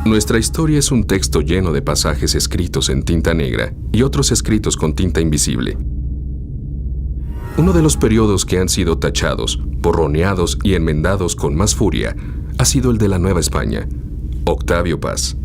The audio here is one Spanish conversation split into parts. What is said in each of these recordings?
Nuestra historia es un texto lleno de pasajes escritos en tinta negra y otros escritos con tinta invisible. Uno de los periodos que han sido tachados, borroneados y enmendados con más furia ha sido el de la Nueva España. Octavio Paz.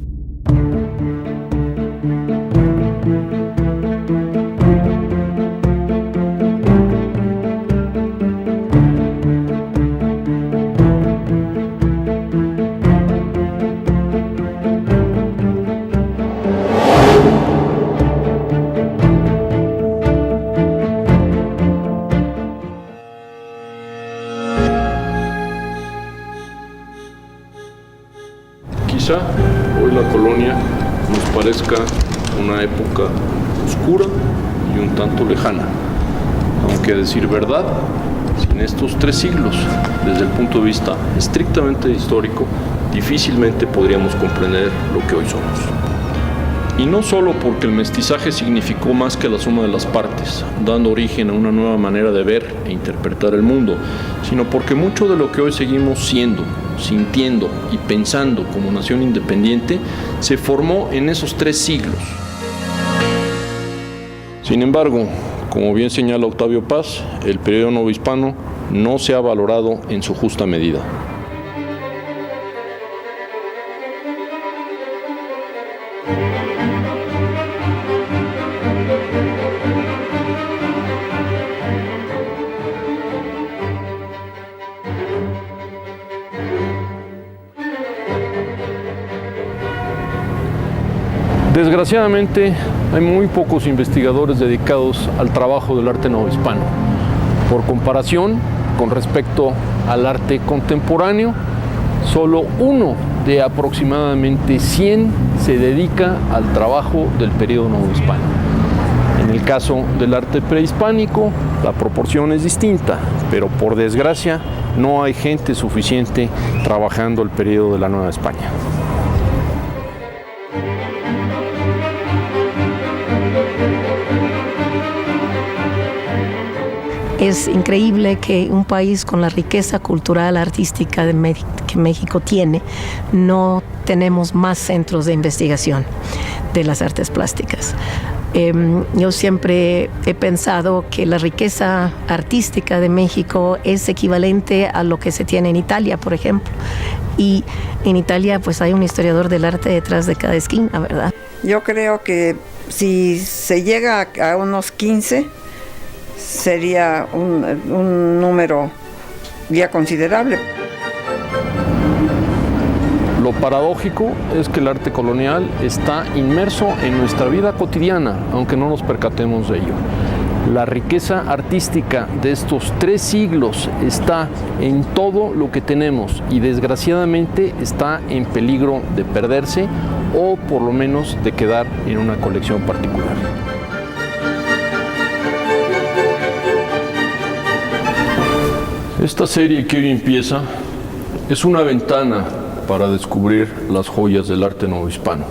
Quizá hoy la colonia nos parezca una época oscura y un tanto lejana, aunque a decir verdad, sin estos 3 siglos, desde el punto de vista estrictamente histórico, difícilmente podríamos comprender lo que hoy somos. Y no solo porque el mestizaje significó más que la suma de las partes, dando origen a una nueva manera de ver e interpretar el mundo, sino porque mucho de lo que hoy seguimos siendo, sintiendo y pensando como nación independiente se formó en esos 3 siglos. Sin embargo, como bien señala Octavio Paz, el periodo novohispano no se ha valorado en su justa medida. Desgraciadamente, hay muy pocos investigadores dedicados al trabajo del arte novohispano. Por comparación, con respecto al arte contemporáneo, solo 1 de aproximadamente 100 se dedica al trabajo del periodo novohispano. En el caso del arte prehispánico, la proporción es distinta, pero por desgracia no hay gente suficiente trabajando el periodo de la Nueva España. Es increíble que un país con la riqueza cultural, artística que México tiene, no tenemos más centros de investigación de las artes plásticas. Yo siempre he pensado que la riqueza artística de México es equivalente a lo que se tiene en Italia, por ejemplo. Y en Italia pues hay un historiador del arte detrás de cada esquina, ¿verdad? Yo creo que si se llega a unos 15, sería un número ya considerable. Lo paradójico es que el arte colonial está inmerso en nuestra vida cotidiana, aunque no nos percatemos de ello. La riqueza artística de estos 3 siglos está en todo lo que tenemos y desgraciadamente está en peligro de perderse o por lo menos de quedar en una colección particular. Esta serie que hoy empieza es una ventana para descubrir las joyas del arte novohispano.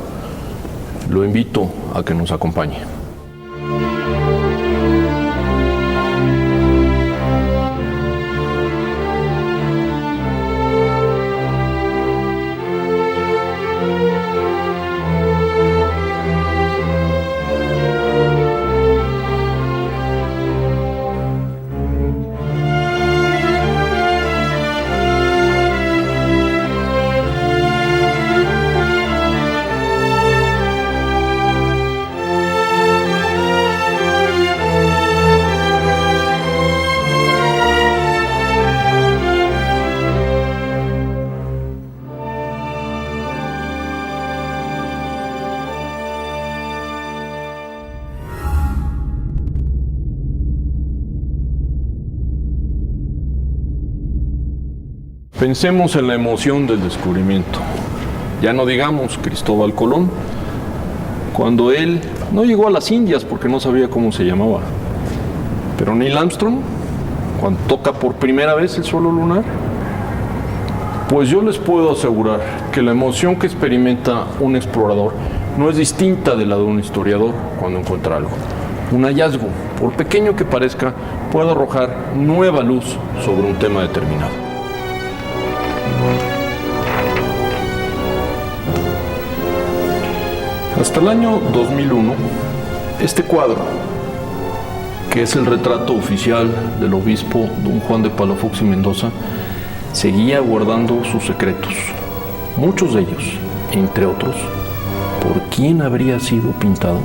Lo invito a que nos acompañe. Pensemos en la emoción del descubrimiento. Ya no digamos Cristóbal Colón, cuando él no llegó a las Indias porque no sabía cómo se llamaba. Pero Neil Armstrong, cuando toca por primera vez el suelo lunar, pues yo les puedo asegurar que la emoción que experimenta un explorador no es distinta de la de un historiador cuando encuentra algo. Un hallazgo, por pequeño que parezca, puede arrojar nueva luz sobre un tema determinado. Hasta el año 2001, este cuadro, que es el retrato oficial del obispo don Juan de Palafox y Mendoza, seguía guardando sus secretos. Muchos de ellos, entre otros, ¿por quién habría sido pintado?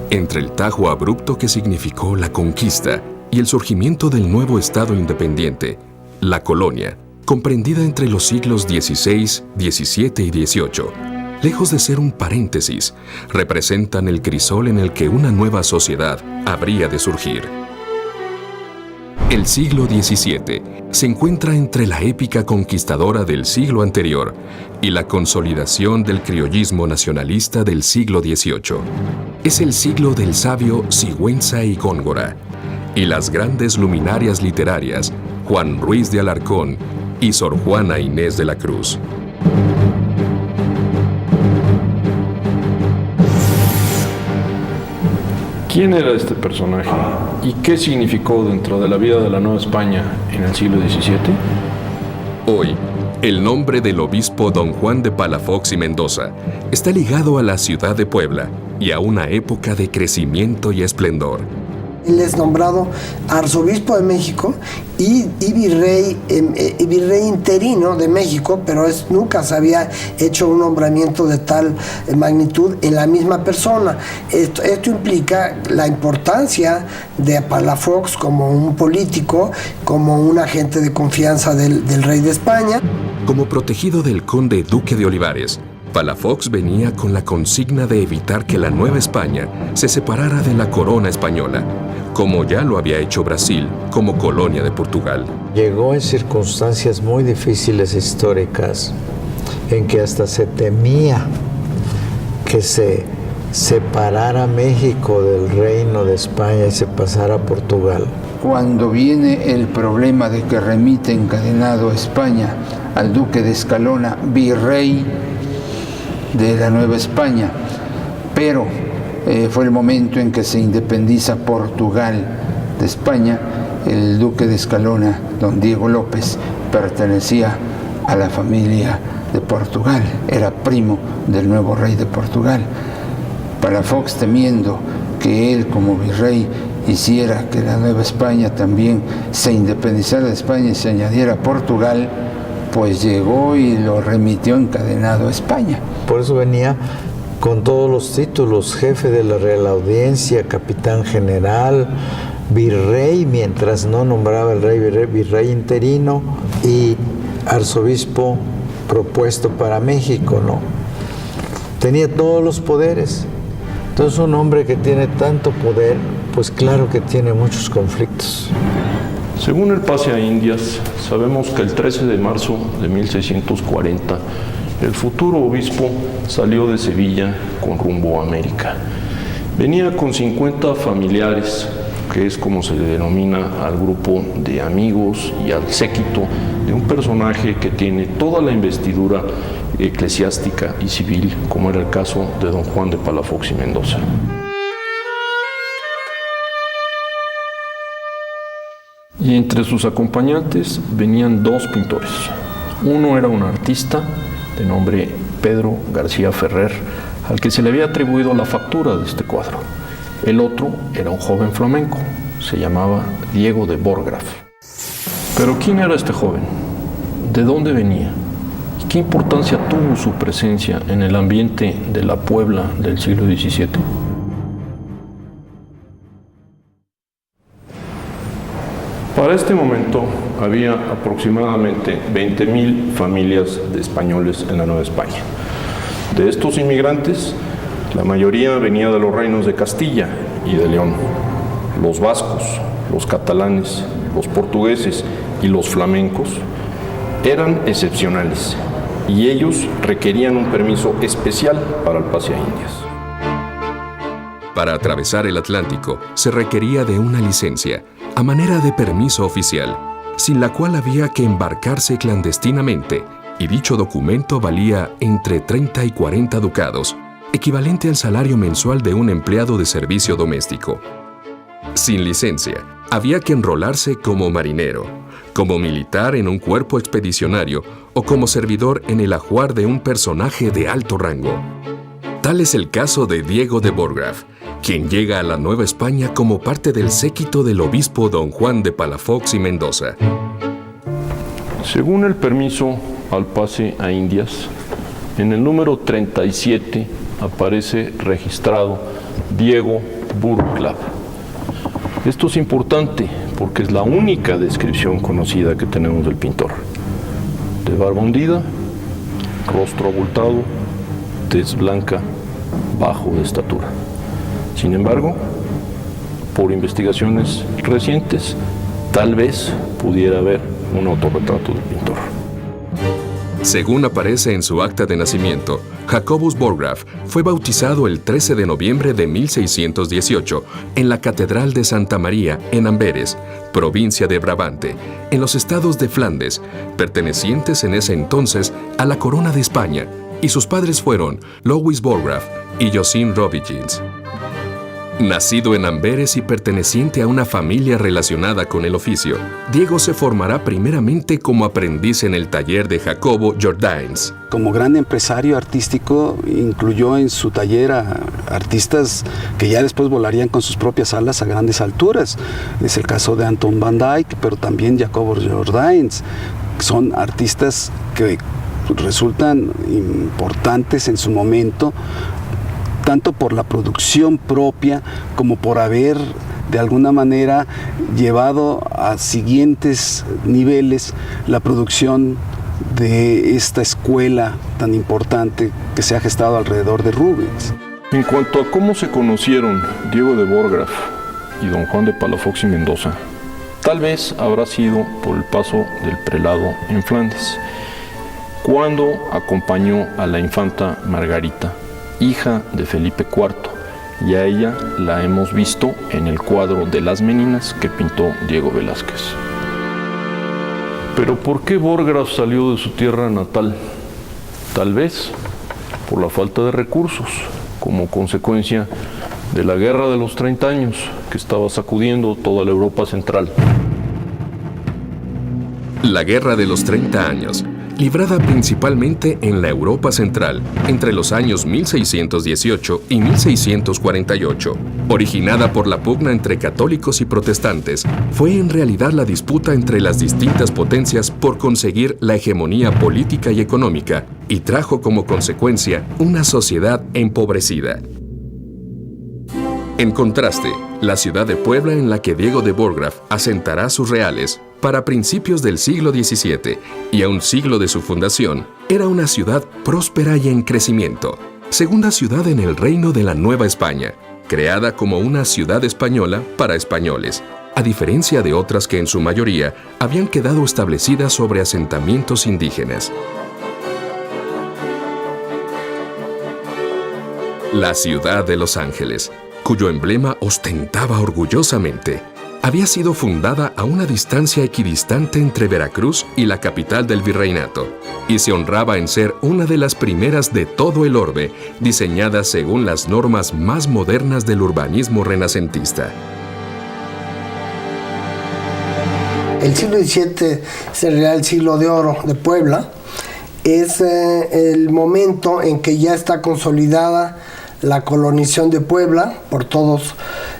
Entre el tajo abrupto que significó la conquista y el surgimiento del nuevo Estado independiente, la colonia, comprendida entre los siglos XVI, XVII y XVIII, lejos de ser un paréntesis, representan el crisol en el que una nueva sociedad habría de surgir. El siglo XVII se encuentra entre la épica conquistadora del siglo anterior y la consolidación del criollismo nacionalista del siglo XVIII. Es el siglo del sabio Sigüenza y Góngora y las grandes luminarias literarias Juan Ruiz de Alarcón y Sor Juana Inés de la Cruz. ¿Quién era este personaje y qué significó dentro de la vida de la Nueva España en el siglo XVII? Hoy, el nombre del obispo don Juan de Palafox y Mendoza está ligado a la ciudad de Puebla y a una época de crecimiento y esplendor. Él es nombrado arzobispo de México y virrey interino de México, pero nunca se había hecho un nombramiento de tal magnitud en la misma persona. Esto implica la importancia de Palafox como un político, como un agente de confianza del rey de España. Como protegido del conde duque de Olivares, Palafox venía con la consigna de evitar que la Nueva España se separara de la corona española, como ya lo había hecho Brasil como colonia de Portugal. Llegó en circunstancias muy difíciles históricas, en que hasta se temía que se separara México del reino de España y se pasara a Portugal. Cuando viene el problema de que remite encadenado a España al duque de Escalona, virrey de la Nueva España, pero fue el momento en que se independiza Portugal de España. El duque de Escalona, don Diego López, pertenecía a la familia de Portugal, era primo del nuevo rey de Portugal. Palafox, temiendo que él como virrey hiciera que la Nueva España también se independizara de España y se añadiera a Portugal, pues llegó y lo remitió encadenado a España. Por eso venía con todos los títulos: jefe de la Real Audiencia, capitán general, virrey, mientras no nombraba el rey virrey interino, y arzobispo propuesto para México, ¿no? Tenía todos los poderes. Entonces, un hombre que tiene tanto poder, pues claro que tiene muchos conflictos. Según el pase a Indias, sabemos que el 13 de marzo de 1640, el futuro obispo salió de Sevilla con rumbo a América. Venía con 50 familiares, que es como se le denomina al grupo de amigos y al séquito de un personaje que tiene toda la investidura eclesiástica y civil, como era el caso de don Juan de Palafox y Mendoza. Y entre sus acompañantes venían dos pintores. Uno era un artista de nombre Pedro García Ferrer, al que se le había atribuido la factura de este cuadro. El otro era un joven flamenco, se llamaba Diego de Borgraf. Pero ¿quién era este joven? ¿De dónde venía? ¿Y qué importancia tuvo su presencia en el ambiente de la Puebla del siglo XVII? Para este momento había aproximadamente 20,000 familias de españoles en la Nueva España. De estos inmigrantes, la mayoría venía de los reinos de Castilla y de León. Los vascos, los catalanes, los portugueses y los flamencos eran excepcionales y ellos requerían un permiso especial para el pase a Indias. Para atravesar el Atlántico se requería de una licencia, a manera de permiso oficial, sin la cual había que embarcarse clandestinamente, y dicho documento valía entre 30 y 40 ducados, equivalente al salario mensual de un empleado de servicio doméstico. Sin licencia, había que enrolarse como marinero, como militar en un cuerpo expedicionario o como servidor en el ajuar de un personaje de alto rango. Tal es el caso de Diego de Burggraff, quien llega a la Nueva España como parte del séquito del obispo don Juan de Palafox y Mendoza. Según el permiso al pase a Indias, en el número 37 aparece registrado Diego Burggraff. Esto es importante porque es la única descripción conocida que tenemos del pintor. De barba hundida, rostro abultado, tez blanca, bajo de estatura. Sin embargo, por investigaciones recientes, tal vez pudiera haber un autorretrato del pintor. Según aparece en su acta de nacimiento, Jacobus Burggraff fue bautizado el 13 de noviembre de 1618 en la Catedral de Santa María en Amberes, provincia de Brabante, en los estados de Flandes, pertenecientes en ese entonces a la Corona de España, y sus padres fueron Louis Burggraff y Josine Robigins. Nacido en Amberes y perteneciente a una familia relacionada con el oficio, Diego se formará primeramente como aprendiz en el taller de Jacobo Jordaens. Como gran empresario artístico, incluyó en su taller a artistas que ya después volarían con sus propias alas a grandes alturas. Es el caso de Anton van Dyck, pero también Jacobo Jordaens. Son artistas que resultan importantes en su momento, tanto por la producción propia como por haber de alguna manera llevado a siguientes niveles la producción de esta escuela tan importante que se ha gestado alrededor de Rubens. En cuanto a cómo se conocieron Diego de Burggraff y don Juan de Palafox y Mendoza, tal vez habrá sido por el paso del prelado en Flandes, cuando acompañó a la infanta Margarita, hija de Felipe IV, y a ella la hemos visto en el cuadro de Las Meninas que pintó Diego Velázquez. Pero ¿por qué Burggraff salió de su tierra natal? Tal vez por la falta de recursos, como consecuencia de la Guerra de los 30 años que estaba sacudiendo toda la Europa central. La Guerra de los 30 años, librada principalmente en la Europa central entre los años 1618 y 1648, originada por la pugna entre católicos y protestantes, fue en realidad la disputa entre las distintas potencias por conseguir la hegemonía política y económica, y trajo como consecuencia una sociedad empobrecida. En contraste, la ciudad de Puebla, en la que Diego de Burggraff asentará sus reales para principios del siglo XVII y a un siglo de su fundación, era una ciudad próspera y en crecimiento, segunda ciudad en el reino de la Nueva España, creada como una ciudad española para españoles, a diferencia de otras que en su mayoría habían quedado establecidas sobre asentamientos indígenas. La ciudad de Los Ángeles, cuyo emblema ostentaba orgullosamente, había sido fundada a una distancia equidistante entre Veracruz y la capital del virreinato, y se honraba en ser una de las primeras de todo el orbe, diseñadas según las normas más modernas del urbanismo renacentista. El siglo XVII sería el siglo de oro de Puebla. Es el momento en que ya está consolidada la colonización de Puebla por todos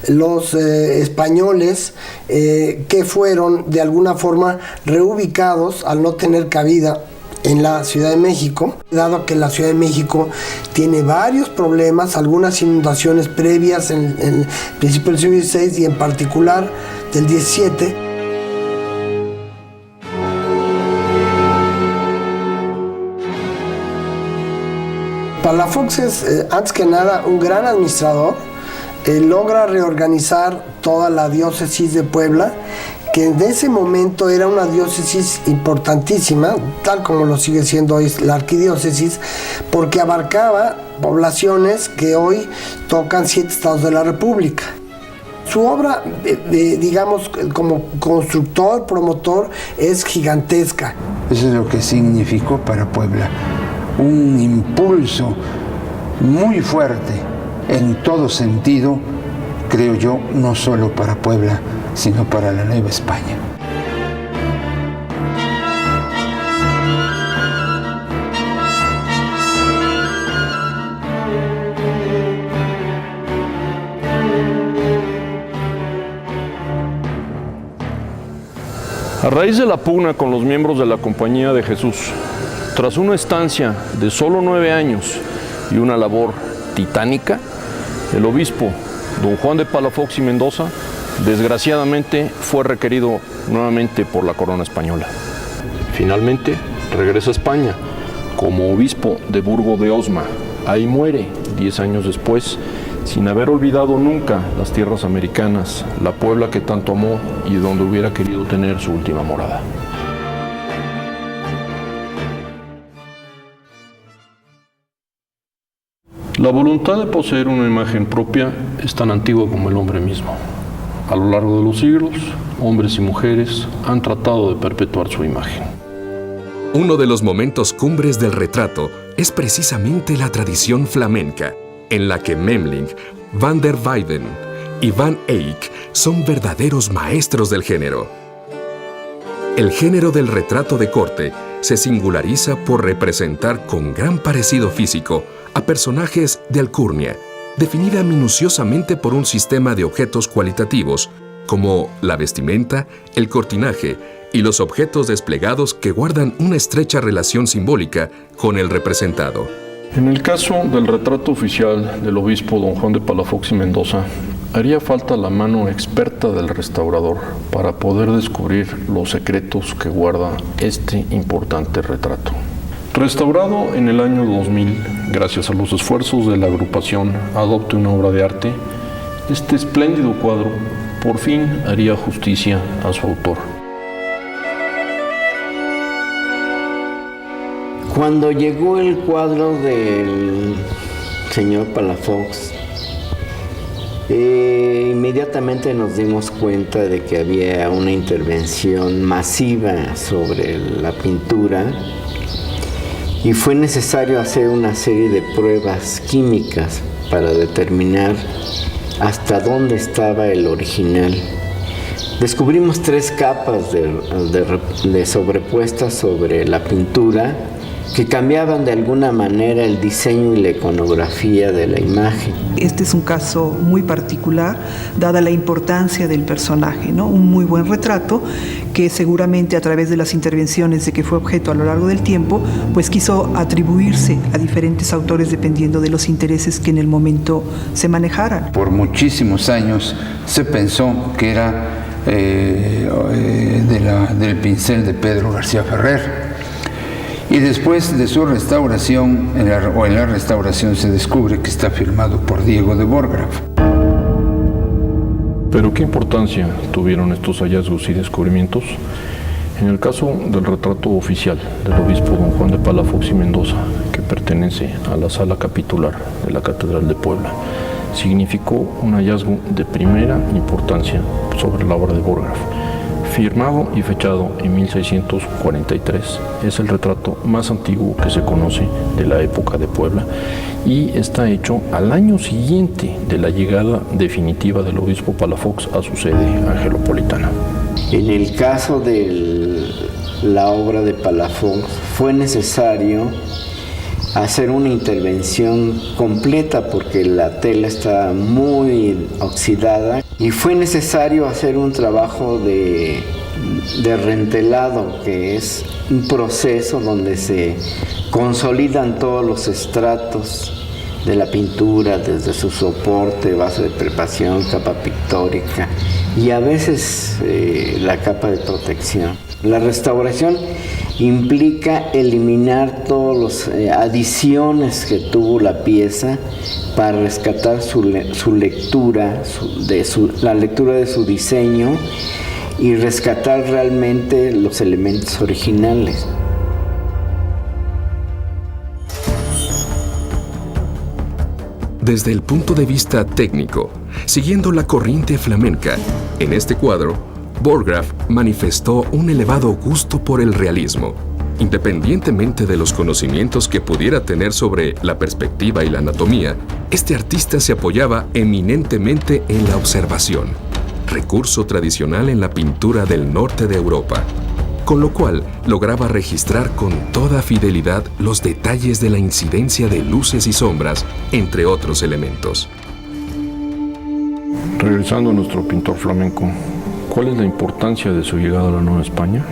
los españoles que fueron de alguna forma reubicados al no tener cabida en la Ciudad de México, dado que la Ciudad de México tiene varios problemas, algunas inundaciones previas en el principio del siglo XVI y en particular del XVII. Palafox es, antes que nada, un gran administrador. Logra reorganizar toda la diócesis de Puebla, que en ese momento era una diócesis importantísima, tal como lo sigue siendo hoy la arquidiócesis, porque abarcaba poblaciones que hoy tocan 7 estados de la República. Su obra, digamos, como constructor, promotor, es gigantesca. Eso es lo que significó para Puebla un impulso muy fuerte en todo sentido, creo yo, no solo para Puebla, sino para la Nueva España. raíz de la pugna con los miembros de la Compañía de Jesús, tras una estancia de solo 9 años y una labor titánica, el obispo don Juan de Palafox y Mendoza, desgraciadamente, fue requerido nuevamente por la corona española. Finalmente, regresa a España como obispo de Burgo de Osma. Ahí muere 10 años después, sin haber olvidado nunca las tierras americanas, la Puebla que tanto amó y donde hubiera querido tener su última morada. La voluntad de poseer una imagen propia es tan antigua como el hombre mismo. A lo largo de los siglos, hombres y mujeres han tratado de perpetuar su imagen. Uno de los momentos cumbres del retrato es precisamente la tradición flamenca, en la que Memling, van der Weyden y Van Eyck son verdaderos maestros del género. El género del retrato de corte se singulariza por representar con gran parecido físico a personajes de alcurnia, definida minuciosamente por un sistema de objetos cualitativos, como la vestimenta, el cortinaje y los objetos desplegados que guardan una estrecha relación simbólica con el representado. En el caso del retrato oficial del obispo don Juan de Palafox y Mendoza, haría falta la mano experta del restaurador para poder descubrir los secretos que guarda este importante retrato. Restaurado en el año 2000, gracias a los esfuerzos de la agrupación Adopte una obra de arte, este espléndido cuadro por fin haría justicia a su autor. Cuando llegó el cuadro del señor Palafox, inmediatamente nos dimos cuenta de que había una intervención masiva sobre la pintura y fue necesario hacer una serie de pruebas químicas para determinar hasta dónde estaba el original. Descubrimos 3 capas de sobrepuestas sobre la pintura que cambiaban de alguna manera el diseño y la iconografía de la imagen. Este es un caso muy particular, dada la importancia del personaje, ¿no? Un muy buen retrato que seguramente a través de las intervenciones de que fue objeto a lo largo del tiempo, pues quiso atribuirse a diferentes autores dependiendo de los intereses que en el momento se manejaran. Por muchísimos años se pensó que era del pincel de Pedro García Ferrer. Y después de su restauración, en la restauración se descubre que está firmado por Diego de Borgraff. Pero ¿qué importancia tuvieron estos hallazgos y descubrimientos? En el caso del retrato oficial del obispo don Juan de Palafox y Mendoza, que pertenece a la sala capitular de la Catedral de Puebla, significó un hallazgo de primera importancia sobre la obra de Borgraff. Firmado y fechado en 1643, es el retrato más antiguo que se conoce de la época de Puebla y está hecho al año siguiente de la llegada definitiva del obispo Palafox a su sede angelopolitana. En el caso de la obra de Palafox fue necesario hacer una intervención completa porque la tela está muy oxidada y fue necesario hacer un trabajo de rentelado, que es un proceso donde se consolidan todos los estratos de la pintura, desde su soporte, base de preparación, capa pictórica y a veces la capa de protección. La restauración implica eliminar todas las adiciones que tuvo la pieza para rescatar su lectura, la lectura de su diseño y rescatar realmente los elementos originales. Desde el punto de vista técnico, siguiendo la corriente flamenca, en este cuadro, Borgraff manifestó un elevado gusto por el realismo. Independientemente de los conocimientos que pudiera tener sobre la perspectiva y la anatomía, este artista se apoyaba eminentemente en la observación, recurso tradicional en la pintura del norte de Europa, con lo cual lograba registrar con toda fidelidad los detalles de la incidencia de luces y sombras, entre otros elementos. Regresando a nuestro pintor flamenco, ¿Cuál es la importancia de su llegada a la Nueva España?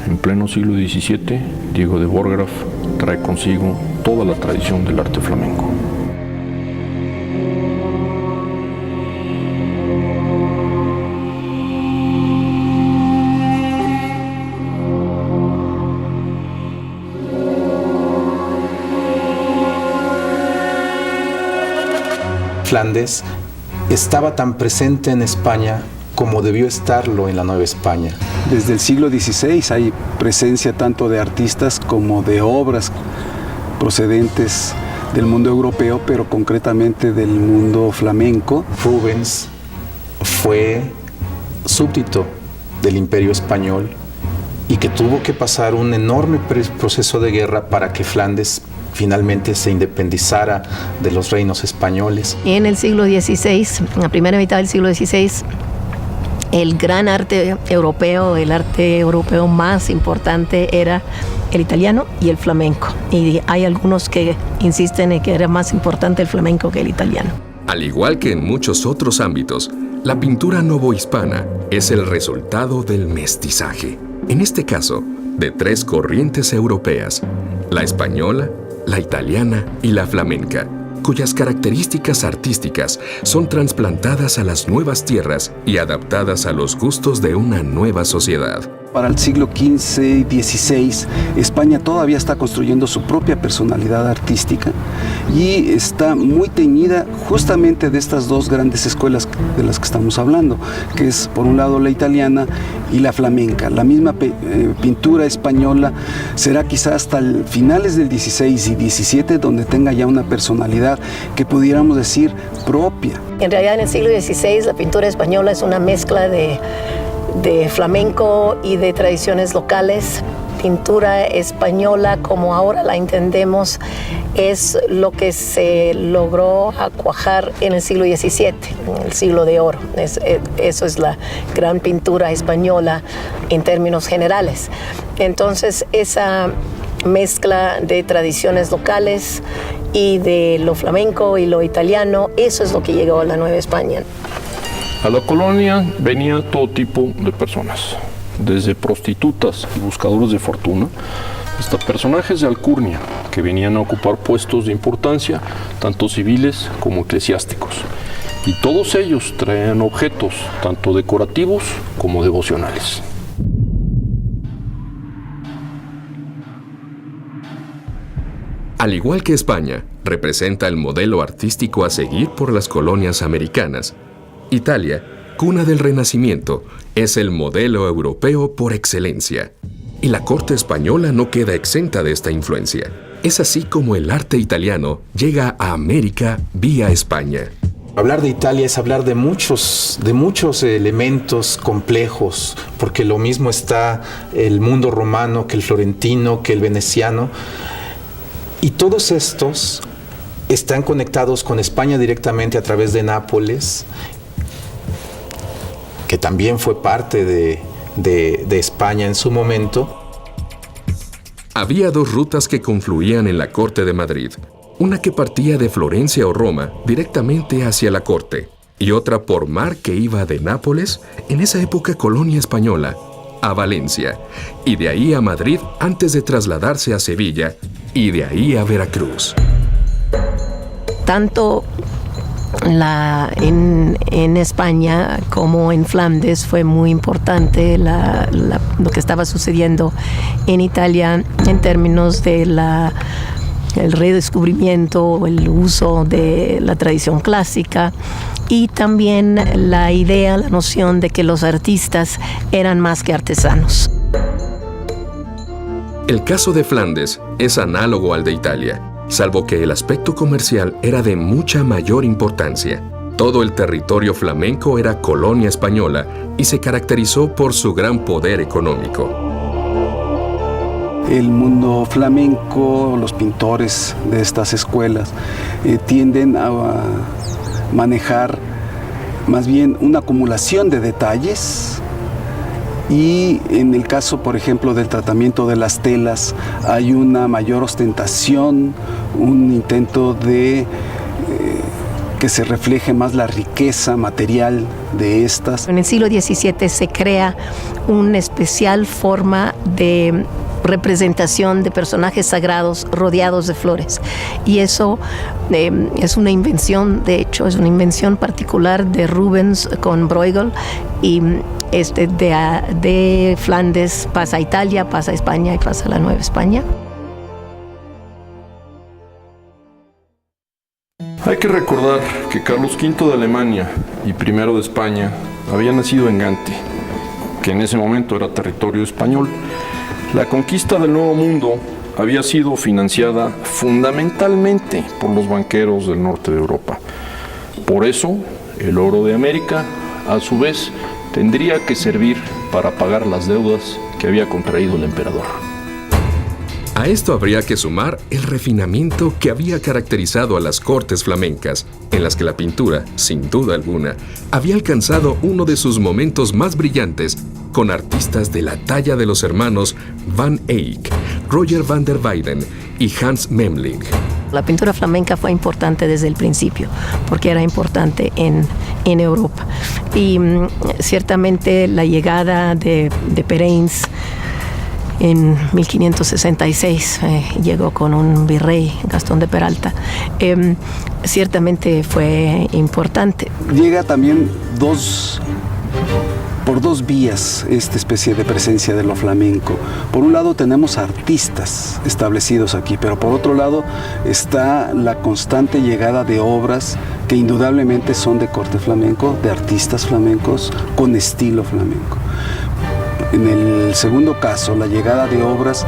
En pleno siglo XVII, Diego de Borgraf trae consigo toda la tradición del arte flamenco. Flandes estaba tan presente en España como debió estarlo en la Nueva España. Desde el siglo XVI hay presencia tanto de artistas como de obras procedentes del mundo europeo, pero concretamente del mundo flamenco. Rubens fue súbdito del Imperio Español y que tuvo que pasar un enorme proceso de guerra para que Flandes finalmente se independizara de los reinos españoles. En el siglo XVI, en la primera mitad del siglo XVI, el gran arte europeo, el arte europeo más importante era el italiano y el flamenco. Y hay algunos que insisten en que era más importante el flamenco que el italiano. Al igual que en muchos otros ámbitos, la pintura novohispana es el resultado del mestizaje. En este caso, de tres corrientes europeas: la española, la italiana y la flamenca, cuyas características artísticas son trasplantadas a las nuevas tierras y adaptadas a los gustos de una nueva sociedad. Para el siglo XV y XVI, España todavía está construyendo su propia personalidad artística y está muy teñida justamente de estas dos grandes escuelas de las que estamos hablando, que es por un lado la italiana y la flamenca. La misma pintura española será quizás hasta finales del XVI y XVII donde tenga ya una personalidad que pudiéramos decir propia. En realidad en el siglo XVI la pintura española es una mezcla de flamenco y de tradiciones locales. Pintura española, como ahora la entendemos, es lo que se logró cuajar en el siglo XVII, en el siglo de oro. Eso es la gran pintura española en términos generales. Entonces, esa mezcla de tradiciones locales y de lo flamenco y lo italiano, eso es lo que llegó a la Nueva España. A la colonia venía todo tipo de personas, desde prostitutas y buscadores de fortuna, hasta personajes de alcurnia que venían a ocupar puestos de importancia, tanto civiles como eclesiásticos. Y todos ellos traían objetos, tanto decorativos como devocionales. Al igual que España, representa el modelo artístico a seguir por las colonias americanas, Italia, cuna del Renacimiento, es el modelo europeo por excelencia. Y la corte española no queda exenta de esta influencia. Es así como el arte italiano llega a América vía España. Hablar de Italia es hablar de muchos elementos complejos, porque lo mismo está el mundo romano que el florentino, que el veneciano. Y todos estos están conectados con España directamente a través de Nápoles, que también fue parte de España en su momento. Había dos rutas que confluían en la corte de Madrid. Una que partía de Florencia o Roma directamente hacia la corte, y otra por mar que iba de Nápoles, en esa época colonia española, a Valencia, y de ahí a Madrid antes de trasladarse a Sevilla, y de ahí a Veracruz. Tanto en España como en Flandes fue muy importante lo que estaba sucediendo en Italia en términos de el redescubrimiento, el uso de la tradición clásica y también la idea, la noción de que los artistas eran más que artesanos. El caso de Flandes es análogo al de Italia, salvo que el aspecto comercial era de mucha mayor importancia. Todo el territorio flamenco era colonia española y se caracterizó por su gran poder económico. El mundo flamenco, los pintores de estas escuelas tienden a manejar más bien una acumulación de detalles. Y en el caso, por ejemplo, del tratamiento de las telas, hay una mayor ostentación, un intento de que se refleje más la riqueza material de estas. En el siglo XVII se crea una especial forma de representación de personajes sagrados rodeados de flores. Y eso es una invención, de hecho, es una invención particular de Rubens con Bruegel, y de Flandes pasa a Italia, pasa a España y pasa a la Nueva España. Hay que recordar que Carlos V de Alemania y I de España había nacido en Gante, que en ese momento era territorio español. La conquista del Nuevo Mundo había sido financiada fundamentalmente por los banqueros del norte de Europa. Por eso, el oro de América, a su vez, tendría que servir para pagar las deudas que había contraído el emperador. A esto habría que sumar el refinamiento que había caracterizado a las cortes flamencas, en las que la pintura, sin duda alguna, había alcanzado uno de sus momentos más brillantes, con artistas de la talla de los hermanos Van Eyck, Roger van der Weyden y Hans Memling. La pintura flamenca fue importante desde el principio, porque era importante en Europa. Y ciertamente la llegada de Pereins en 1566, llegó con un virrey, Gastón de Peralta, ciertamente fue importante. Llega también por dos vías esta especie de presencia de lo flamenco. Por un lado tenemos artistas establecidos aquí, pero por otro lado está la constante llegada de obras que indudablemente son de corte flamenco, de artistas flamencos con estilo flamenco. En el segundo caso, la llegada de obras,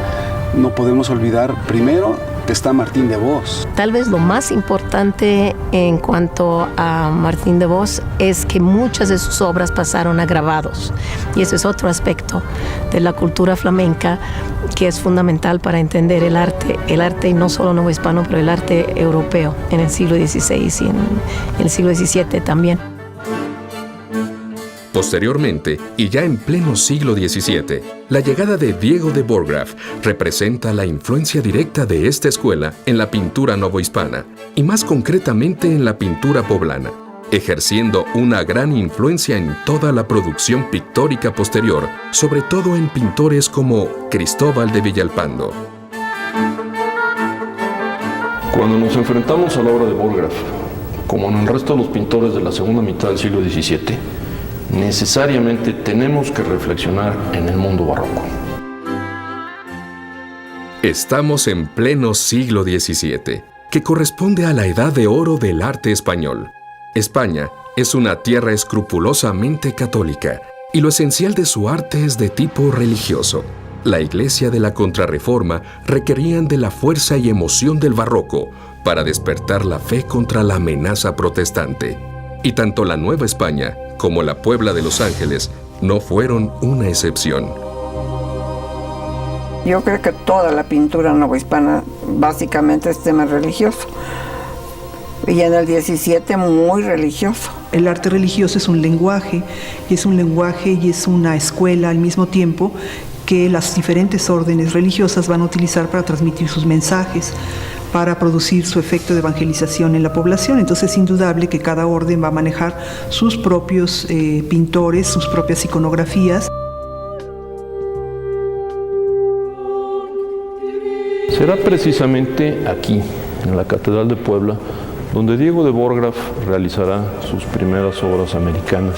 no podemos olvidar primero que está Martín de Vos. Tal vez lo más importante en cuanto a Martín de Vos es que muchas de sus obras pasaron a grabados, y ese es otro aspecto de la cultura flamenca que es fundamental para entender el arte no solo novohispano, pero el arte europeo en el siglo XVI y en el siglo XVII también. Posteriormente, y ya en pleno siglo XVII, la llegada de Diego de Borgraff representa la influencia directa de esta escuela en la pintura novohispana, y más concretamente en la pintura poblana, ejerciendo una gran influencia en toda la producción pictórica posterior, sobre todo en pintores como Cristóbal de Villalpando. Cuando nos enfrentamos a la obra de Borgraff, como en el resto de los pintores de la segunda mitad del siglo XVII, necesariamente tenemos que reflexionar en el mundo barroco. Estamos en pleno siglo XVII, que corresponde a la edad de oro del arte español. España es una tierra escrupulosamente católica, y lo esencial de su arte es de tipo religioso. La Iglesia de la Contrarreforma requerían de la fuerza y emoción del barroco para despertar la fe contra la amenaza protestante. Y tanto la Nueva España como la Puebla de Los Ángeles no fueron una excepción. Yo creo que toda la pintura novohispana básicamente es tema religioso. Y en el 17 muy religioso. El arte religioso es un lenguaje y es una escuela al mismo tiempo que las diferentes órdenes religiosas van a utilizar para transmitir sus mensajes, para producir su efecto de evangelización en la población. Entonces es indudable que cada orden va a manejar sus propios pintores, sus propias iconografías. Será precisamente aquí, en la Catedral de Puebla, donde Diego de Borgraff realizará sus primeras obras americanas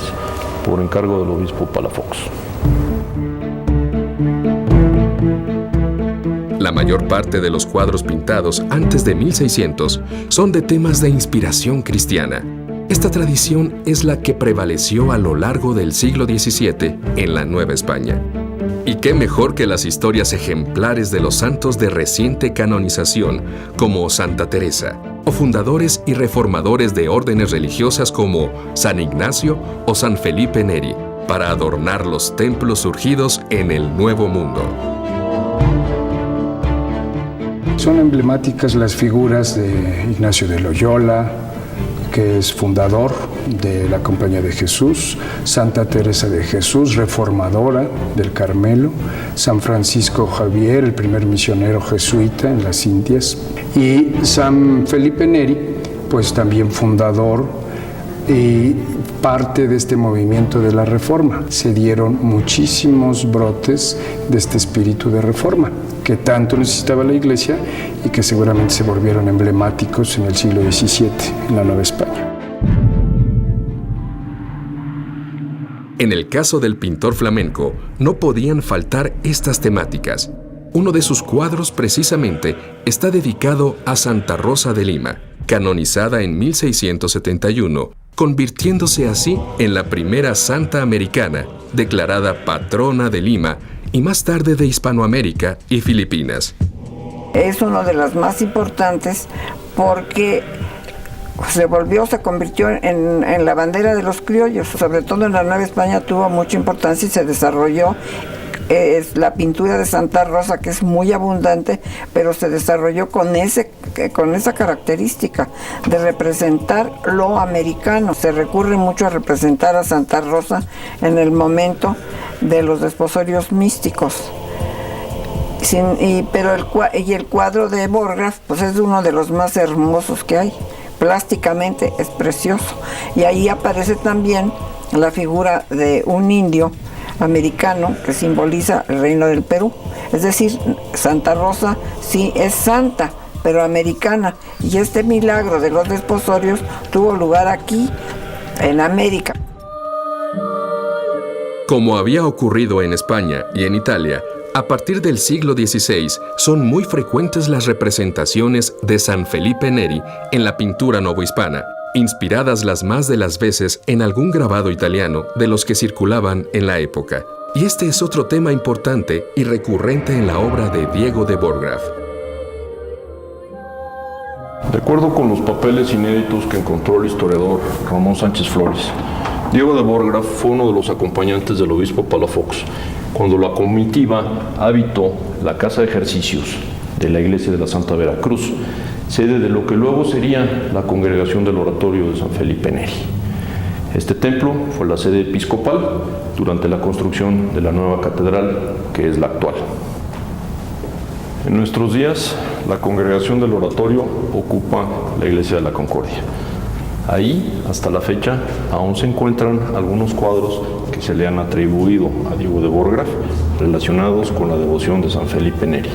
por encargo del obispo Palafox. La mayor parte de los cuadros pintados antes de 1600 son de temas de inspiración cristiana. Esta tradición es la que prevaleció a lo largo del siglo XVII en la Nueva España. Y qué mejor que las historias ejemplares de los santos de reciente canonización, como Santa Teresa, o fundadores y reformadores de órdenes religiosas como San Ignacio o San Felipe Neri, para adornar los templos surgidos en el Nuevo Mundo. Son emblemáticas las figuras de Ignacio de Loyola, que es fundador de la Compañía de Jesús, Santa Teresa de Jesús, reformadora del Carmelo, San Francisco Javier, el primer misionero jesuita en las Indias, y San Felipe Neri, pues también fundador y parte de este movimiento de la Reforma. Se dieron muchísimos brotes de este espíritu de reforma que tanto necesitaba la Iglesia y que seguramente se volvieron emblemáticos en el siglo XVII, en la Nueva España. En el caso del pintor flamenco, no podían faltar estas temáticas. Uno de sus cuadros, precisamente, está dedicado a Santa Rosa de Lima, canonizada en 1671, convirtiéndose así en la primera santa americana, declarada patrona de Lima y más tarde de Hispanoamérica y Filipinas. Es uno de los más importantes porque se convirtió en la bandera de los criollos, sobre todo en la Nueva España tuvo mucha importancia y se desarrolló. Es la pintura de Santa Rosa, que es muy abundante, pero se desarrolló con esa característica de representar lo americano. Se recurre mucho a representar a Santa Rosa en el momento de los desposorios místicos. El cuadro de Borgraf pues es uno de los más hermosos que hay. Plásticamente es precioso. Y ahí aparece también la figura de un indio americano que simboliza el reino del Perú. Es decir, Santa Rosa sí es santa, pero americana. Y este milagro de los desposorios tuvo lugar aquí, en América. Como había ocurrido en España y en Italia, a partir del siglo XVI son muy frecuentes las representaciones de San Felipe Neri en la pintura novohispana, inspiradas las más de las veces en algún grabado italiano de los que circulaban en la época. Y este es otro tema importante y recurrente en la obra de Diego de Borgraf. De acuerdo con los papeles inéditos que encontró el historiador Ramón Sánchez Flores, Diego de Borgraf fue uno de los acompañantes del obispo Palafox cuando la comitiva habitó la casa de ejercicios de la iglesia de la Santa Veracruz, sede de lo que luego sería la congregación del oratorio de San Felipe Neri. Este templo fue la sede episcopal durante la construcción de la nueva catedral, que es la actual. En nuestros días, la congregación del oratorio ocupa la iglesia de la Concordia. Ahí, hasta la fecha, aún se encuentran algunos cuadros que se le han atribuido a Diego de Borgraf relacionados con la devoción de San Felipe Neri.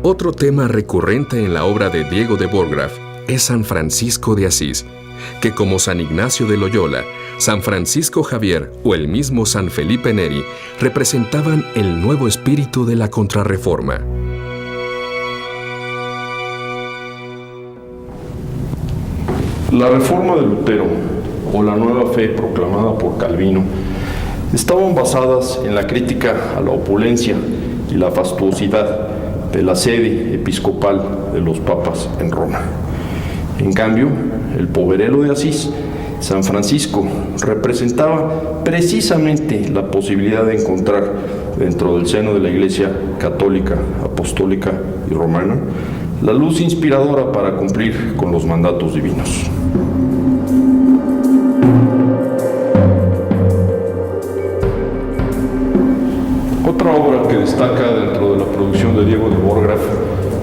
Otro tema recurrente en la obra de Diego de Borgraf es San Francisco de Asís, que como San Ignacio de Loyola, San Francisco Javier o el mismo San Felipe Neri representaban el nuevo espíritu de la Contrarreforma. La reforma de Lutero o la nueva fe proclamada por Calvino estaban basadas en la crítica a la opulencia y la fastuosidad de la sede episcopal de los papas en Roma. En cambio, el poverelo de Asís, San Francisco, representaba precisamente la posibilidad de encontrar dentro del seno de la Iglesia católica, apostólica y romana la luz inspiradora para cumplir con los mandatos divinos. Otra obra que destaca dentro de la producción de Diego de Borgraf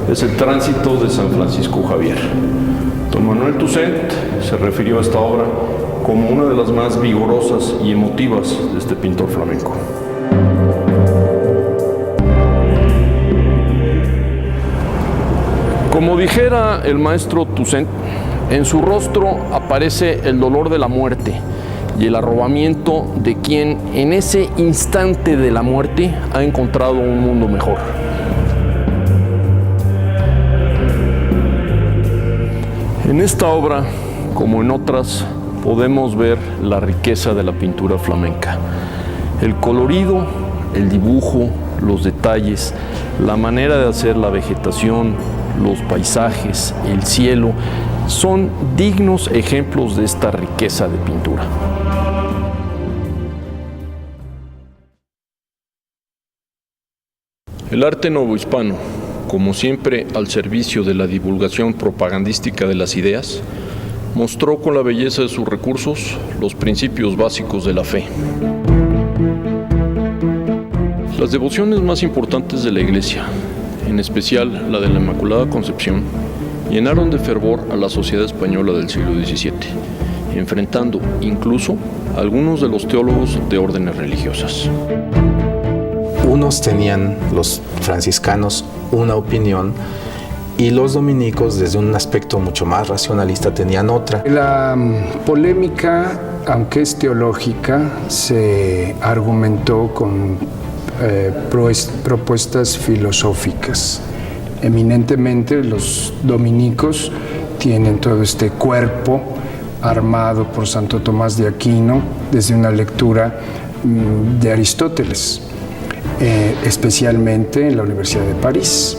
es el Tránsito de San Francisco Javier. Don Manuel Toussaint se refirió a esta obra como una de las más vigorosas y emotivas de este pintor flamenco. Como dijera el maestro Toussaint, en su rostro aparece el dolor de la muerte y el arrobamiento de quien en ese instante de la muerte ha encontrado un mundo mejor. En esta obra, como en otras, podemos ver la riqueza de la pintura flamenca. El colorido, el dibujo, los detalles, la manera de hacer la vegetación, los paisajes, el cielo, son dignos ejemplos de esta riqueza de pintura. El arte novohispano, como siempre al servicio de la divulgación propagandística de las ideas, mostró con la belleza de sus recursos los principios básicos de la fe. Las devociones más importantes de la Iglesia, en especial la de la Inmaculada Concepción, llenaron de fervor a la sociedad española del siglo XVII, enfrentando incluso a algunos de los teólogos de órdenes religiosas. Unos tenían, los franciscanos, una opinión y los dominicos, desde un aspecto mucho más racionalista, tenían otra. La polémica, aunque es teológica, se argumentó con propuestas filosóficas. Eminentemente los dominicos tienen todo este cuerpo armado por Santo Tomás de Aquino desde una lectura de Aristóteles, especialmente en la Universidad de París.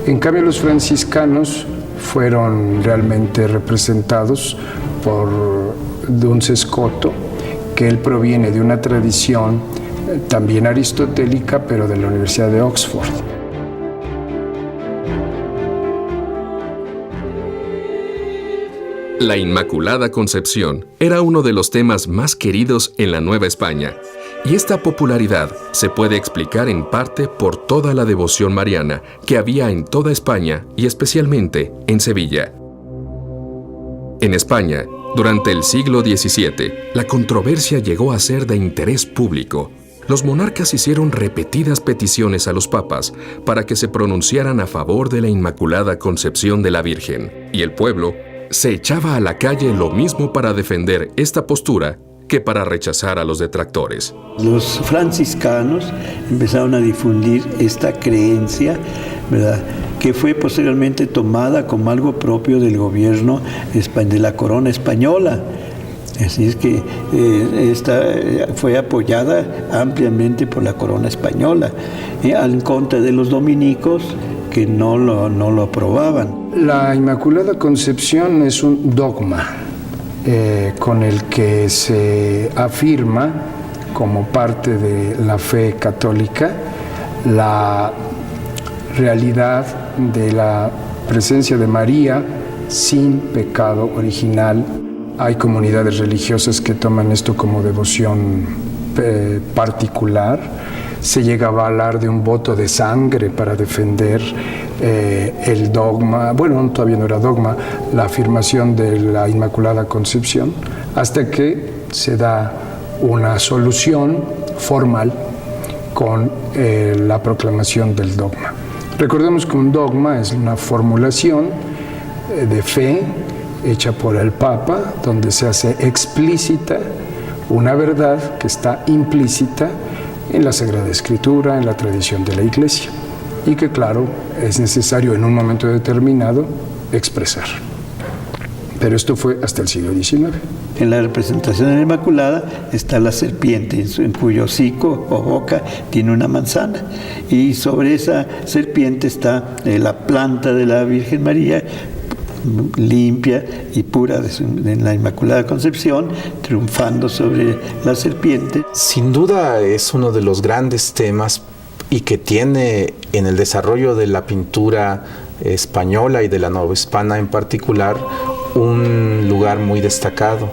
En cambio, los franciscanos fueron realmente representados por Duns Scoto, que él proviene de una tradición también aristotélica, pero de la Universidad de Oxford. La Inmaculada Concepción era uno de los temas más queridos en la Nueva España, y esta popularidad se puede explicar en parte por toda la devoción mariana que había en toda España y especialmente en Sevilla. En España, durante el siglo XVII, la controversia llegó a ser de interés público. Los monarcas hicieron repetidas peticiones a los papas para que se pronunciaran a favor de la Inmaculada Concepción de la Virgen, y el pueblo se echaba a la calle lo mismo para defender esta postura que para rechazar a los detractores. Los franciscanos empezaron a difundir esta creencia, ¿verdad?, que fue posteriormente tomada como algo propio del gobierno de la corona española. Así es que esta fue apoyada ampliamente por la corona española, en contra de los dominicos, que no lo aprobaban. La Inmaculada Concepción es un dogma con el que se afirma, como parte de la fe católica, la realidad de la presencia de María sin pecado original. Hay comunidades religiosas que toman esto como devoción particular. Se llega a hablar de un voto de sangre para defender el dogma, bueno, todavía no era dogma, la afirmación de la Inmaculada Concepción, hasta que se da una solución formal con la proclamación del dogma. Recordemos que un dogma es una formulación de fe hecha por el Papa, donde se hace explícita una verdad que está implícita en la Sagrada Escritura, en la tradición de la Iglesia, y que, claro, es necesario en un momento determinado expresar. Pero esto fue hasta el siglo XIX. En la representación de la Inmaculada está la serpiente, en cuyo hocico o boca tiene una manzana, y sobre esa serpiente está la planta de la Virgen María, limpia y pura de la Inmaculada Concepción, triunfando sobre la serpiente. Sin duda es uno de los grandes temas y que tiene en el desarrollo de la pintura española y de la Nueva Hispana en particular un lugar muy destacado.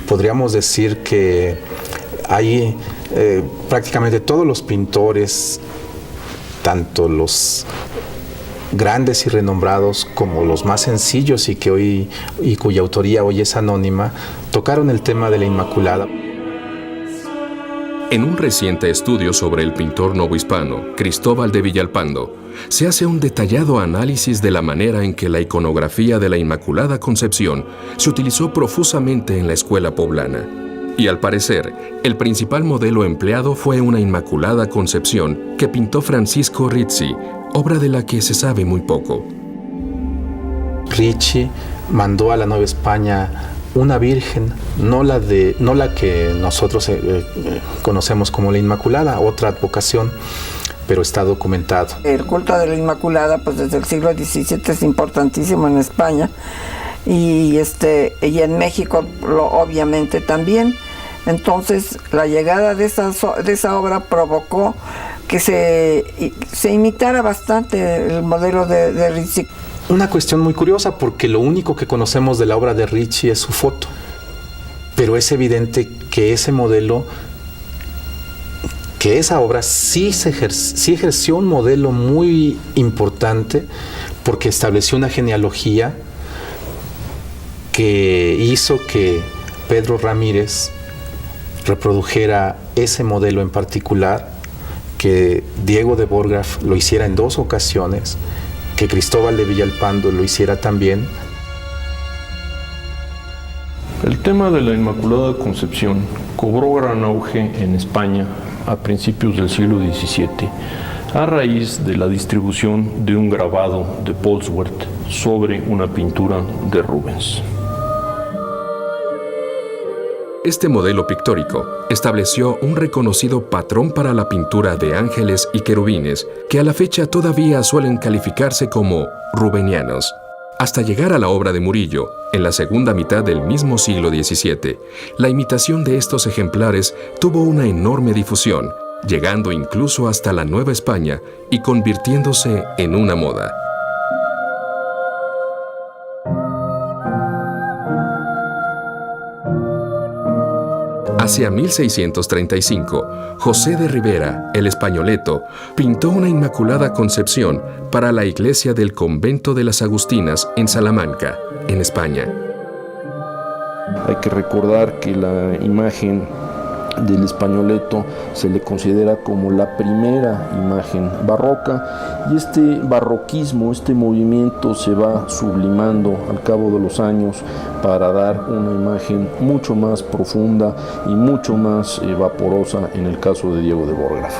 Podríamos decir que hay prácticamente todos los pintores, tanto los grandes y renombrados como los más sencillos y cuya autoría hoy es anónima, tocaron el tema de la Inmaculada. En un reciente estudio sobre el pintor novohispano Cristóbal de Villalpando, se hace un detallado análisis de la manera en que la iconografía de la Inmaculada Concepción se utilizó profusamente en la escuela poblana. Y al parecer, el principal modelo empleado fue una Inmaculada Concepción que pintó Francisco Ricci, obra de la que se sabe muy poco. Ricci mandó a la Nueva España una virgen, no la que nosotros conocemos como la Inmaculada, otra advocación, pero está documentado. El culto de la Inmaculada, pues desde el siglo XVII es importantísimo en España y en México obviamente también. Entonces la llegada de esa obra provocó que se imitara bastante el modelo de Ricci. Una cuestión muy curiosa, porque lo único que conocemos de la obra de Ricci es su foto, pero es evidente que ese modelo que esa obra sí ejerció un modelo muy importante porque estableció una genealogía que hizo que Pedro Ramírez reprodujera ese modelo en particular, que Diego de Borgraff lo hiciera en 2 ocasiones, que Cristóbal de Villalpando lo hiciera también. El tema de la Inmaculada Concepción cobró gran auge en España a principios del siglo XVII, a raíz de la distribución de un grabado de Polsworth sobre una pintura de Rubens. Este modelo pictórico estableció un reconocido patrón para la pintura de ángeles y querubines que a la fecha todavía suelen calificarse como rubenianos. Hasta llegar a la obra de Murillo, en la segunda mitad del mismo siglo XVII, la imitación de estos ejemplares tuvo una enorme difusión, llegando incluso hasta la Nueva España y convirtiéndose en una moda. Hacia 1635, José de Ribera, el Españoleto, pintó una Inmaculada Concepción para la iglesia del convento de las Agustinas en Salamanca, en España. Hay que recordar que la imagen del Españoleto se le considera como la primera imagen barroca, y este barroquismo, este movimiento se va sublimando al cabo de los años para dar una imagen mucho más profunda y mucho más vaporosa en el caso de Diego de Borgraff.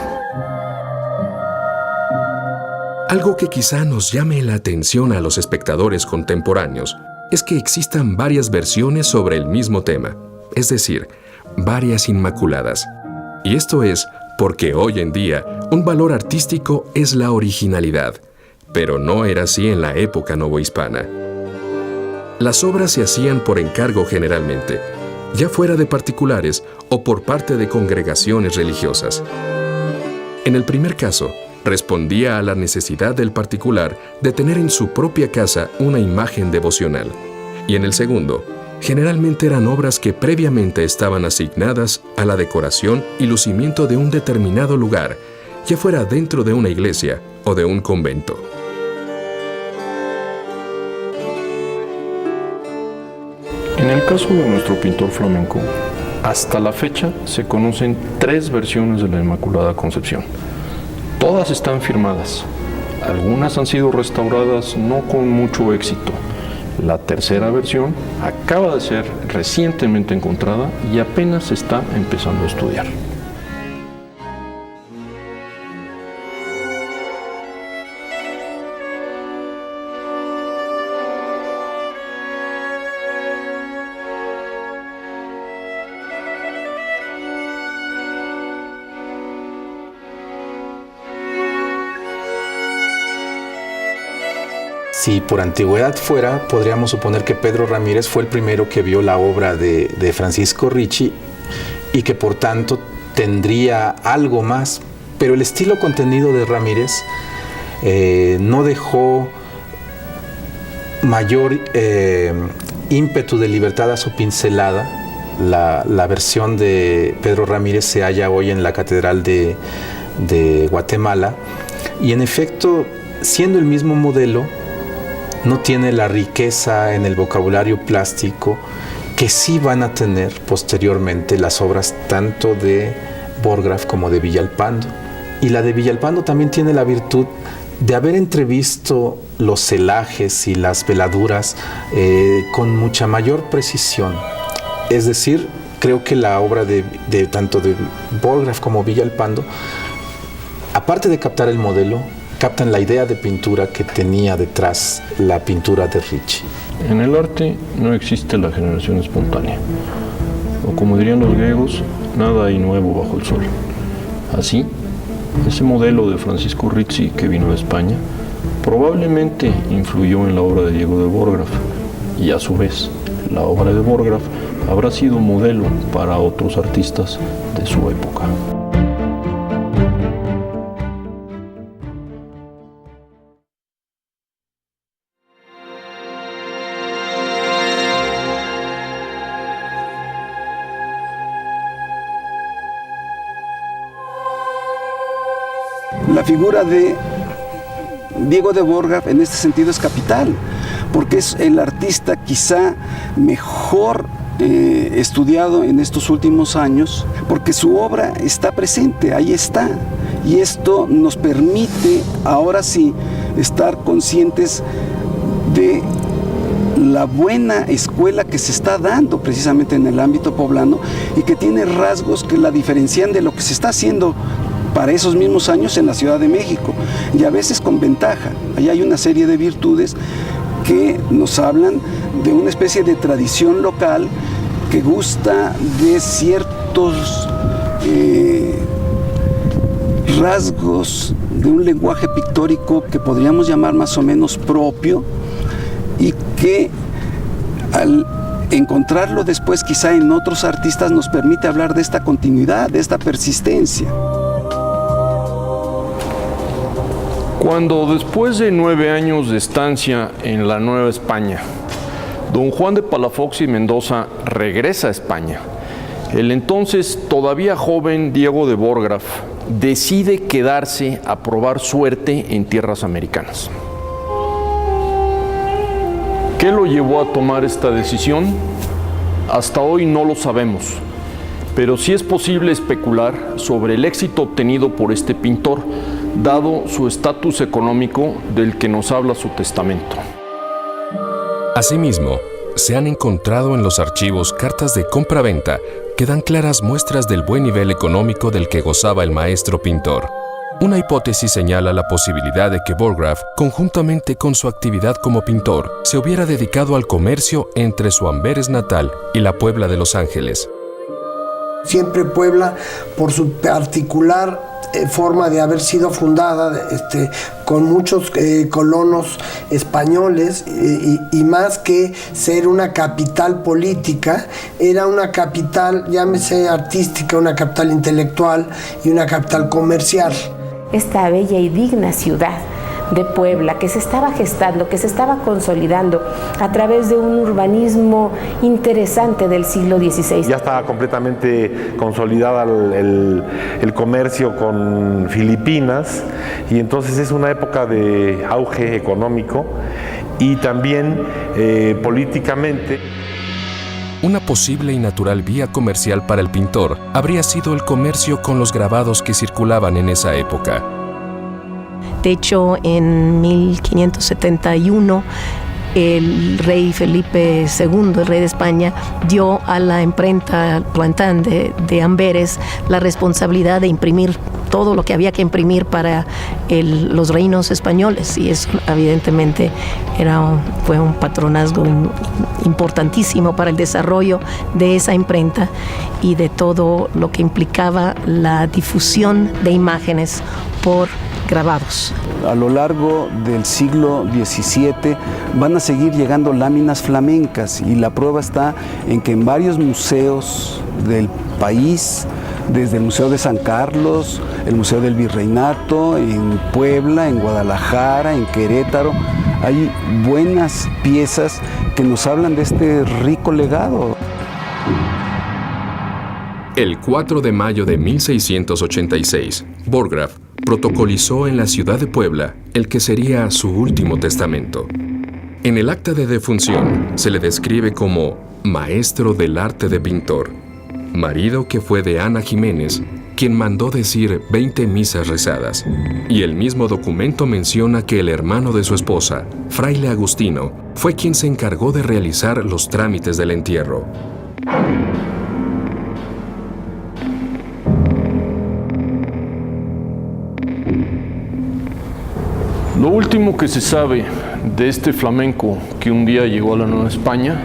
Algo que quizá nos llame la atención a los espectadores contemporáneos es que existan varias versiones sobre el mismo tema, es decir, varias Inmaculadas. Y esto es porque hoy en día un valor artístico es la originalidad, pero no era así en la época novohispana. Las obras se hacían por encargo generalmente, ya fuera de particulares o por parte de congregaciones religiosas. En el primer caso, respondía a la necesidad del particular de tener en su propia casa una imagen devocional, y en el segundo, generalmente eran obras que previamente estaban asignadas a la decoración y lucimiento de un determinado lugar, ya fuera dentro de una iglesia o de un convento. En el caso de nuestro pintor flamenco, hasta la fecha se conocen 3 versiones de la Inmaculada Concepción. Todas están firmadas. Algunas han sido restauradas no con mucho éxito. La tercera versión acaba de ser recientemente encontrada y apenas se está empezando a estudiar. Si por antigüedad fuera, podríamos suponer que Pedro Ramírez fue el primero que vio la obra de Francisco Ricci y que por tanto tendría algo más, pero el estilo contenido de Ramírez no dejó mayor ímpetu de libertad a su pincelada. La versión de Pedro Ramírez se halla hoy en la Catedral de Guatemala y en efecto, siendo el mismo modelo, no tiene la riqueza en el vocabulario plástico que sí van a tener posteriormente las obras tanto de Borgraff como de Villalpando. Y la de Villalpando también tiene la virtud de haber entrevisto los celajes y las veladuras con mucha mayor precisión. Es decir, creo que la obra de tanto de Borgraff como Villalpando, aparte de captar el modelo, captan la idea de pintura que tenía detrás la pintura de Ricci. En el arte no existe la generación espontánea, o como dirían los griegos, nada hay nuevo bajo el sol. Así, ese modelo de Francisco Ricci que vino de España probablemente influyó en la obra de Diego de Borgraff, y a su vez, la obra de Borgraff habrá sido modelo para otros artistas de su época. La figura de Diego de Borja en este sentido es capital, porque es el artista quizá mejor estudiado en estos últimos años, porque su obra está presente, ahí está. Y esto nos permite ahora sí estar conscientes de la buena escuela que se está dando precisamente en el ámbito poblano y que tiene rasgos que la diferencian de lo que se está haciendo para esos mismos años en la Ciudad de México, y a veces con ventaja. Ahí hay una serie de virtudes que nos hablan de una especie de tradición local que gusta de ciertos rasgos de un lenguaje pictórico que podríamos llamar más o menos propio, y que al encontrarlo después quizá en otros artistas nos permite hablar de esta continuidad, de esta persistencia. Cuando después de 9 años de estancia en la Nueva España, don Juan de Palafox y Mendoza regresa a España, el entonces todavía joven Diego de Borja decide quedarse a probar suerte en tierras americanas. ¿Qué lo llevó a tomar esta decisión? Hasta hoy no lo sabemos, pero sí es posible especular sobre el éxito obtenido por este pintor, dado su estatus económico del que nos habla su testamento. Asimismo, se han encontrado en los archivos cartas de compra-venta que dan claras muestras del buen nivel económico del que gozaba el maestro pintor. Una hipótesis señala la posibilidad de que Borja, conjuntamente con su actividad como pintor, se hubiera dedicado al comercio entre su Amberes natal y la Puebla de Los Ángeles. Siempre Puebla, por su particular forma de haber sido fundada con muchos colonos españoles, y más que ser una capital política, era una capital, llámese artística, una capital intelectual y una capital comercial. Esta bella y digna ciudad de Puebla, que se estaba gestando, que se estaba consolidando a través de un urbanismo interesante del siglo XVI. Ya estaba completamente consolidada el comercio con Filipinas, y entonces es una época de auge económico y también políticamente. Una posible y natural vía comercial para el pintor habría sido el comercio con los grabados que circulaban en esa época. De hecho, en 1571, el rey Felipe II, el rey de España, dio a la imprenta Plantán de Amberes la responsabilidad de imprimir todo lo que había que imprimir para los reinos españoles, y eso evidentemente fue un patronazgo importantísimo para el desarrollo de esa imprenta y de todo lo que implicaba la difusión de imágenes por grabados. A lo largo del siglo XVII van a seguir llegando láminas flamencas, y la prueba está en que en varios museos del país, desde el Museo de San Carlos, el Museo del Virreinato, en Puebla, en Guadalajara, en Querétaro, hay buenas piezas que nos hablan de este rico legado. El 4 de mayo de 1686, Borja protocolizó en la ciudad de Puebla el que sería su último testamento. En el acta de defunción se le describe como maestro del arte de pintor, marido que fue de Ana Jiménez, quien mandó decir 20 misas rezadas, y el mismo documento menciona que el hermano de su esposa, fraile Agustino, fue quien se encargó de realizar los trámites del entierro. Lo último que se sabe de este flamenco que un día llegó a la Nueva España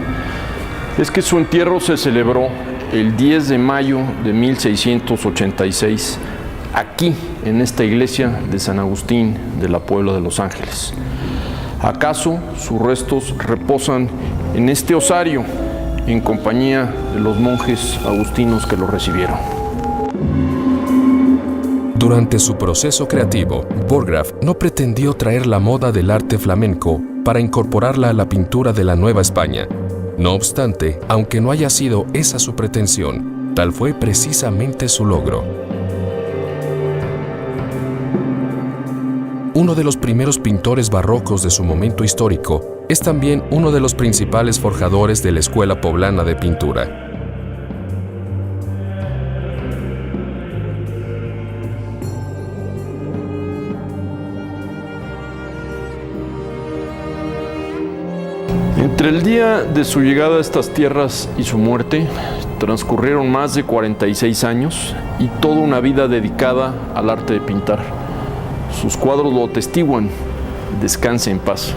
es que su entierro se celebró el 10 de mayo de 1686, aquí, en esta iglesia de San Agustín de la Puebla de Los Ángeles. ¿Acaso sus restos reposan en este osario en compañía de los monjes agustinos que lo recibieron? Durante su proceso creativo, Borja no pretendió traer la moda del arte flamenco para incorporarla a la pintura de la Nueva España. No obstante, aunque no haya sido esa su pretensión, tal fue precisamente su logro. uno de los primeros pintores barrocos de su momento histórico, es también uno de los principales forjadores de la Escuela Poblana de Pintura. Entre el día de su llegada a estas tierras y su muerte, transcurrieron más de 46 años y toda una vida dedicada al arte de pintar. Sus cuadros lo atestiguan. Descanse en paz.